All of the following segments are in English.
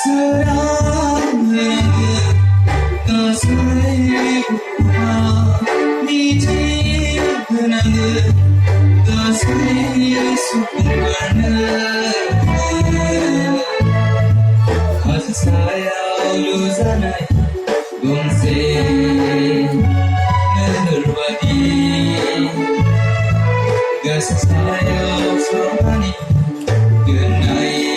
사랑하는 가슴에 부어 미치는 가슴에 수군거는 가슴 사야로 사나이 동생 늘바디 가슴 사야 소만이 끝나이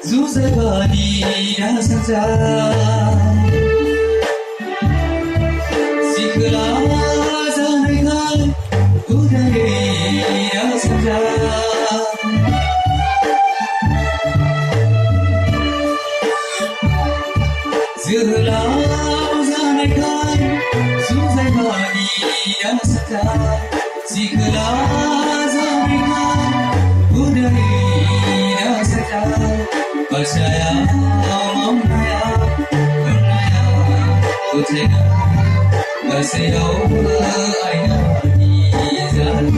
Zuzagadira saja Sikla zangal udaya saja Zula zangal Zuzagadira saja Sikla zangal udaya saja Percaya maunaya Bernaya Utega Bersejauh aina di jalan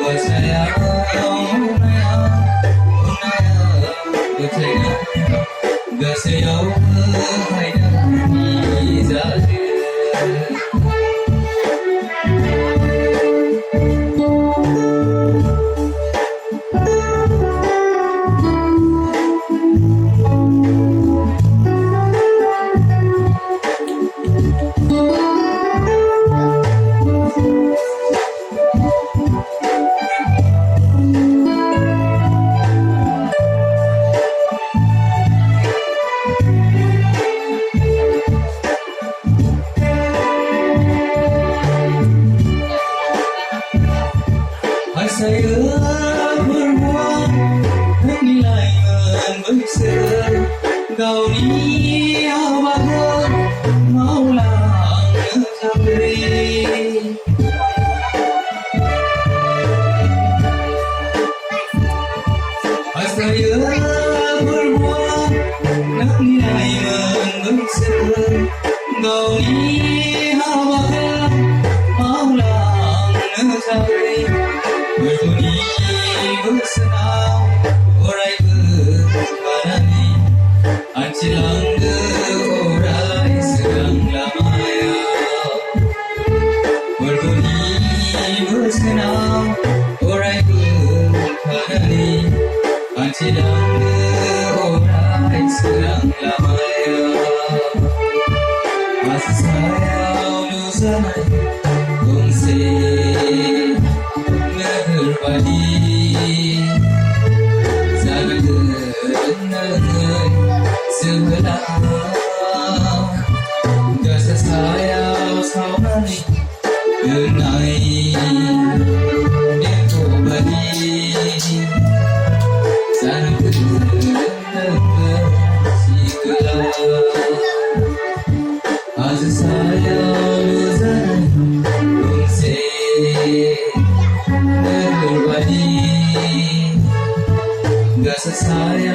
Percaya maunaya Bernaya Utega Bersejauh aina di jalan Saya berbuat menilai membesar Kau ni abang maulah sabri Saya berbuat menilai membesar Kau ni abang maulah sabri Berbunyi bersenang Orai berpanani Ancilang orai sedang lamaya Berbunyi bersenang Orai berpanani Ancilang orai sedang lamaya Masa saya ulusanai Kongsi Berbadi Zangan sebelah Gasa saya saunani Kenai Deko badi Zangan sikelah Asa saya luzan Kongsi Berbadi Gasa saya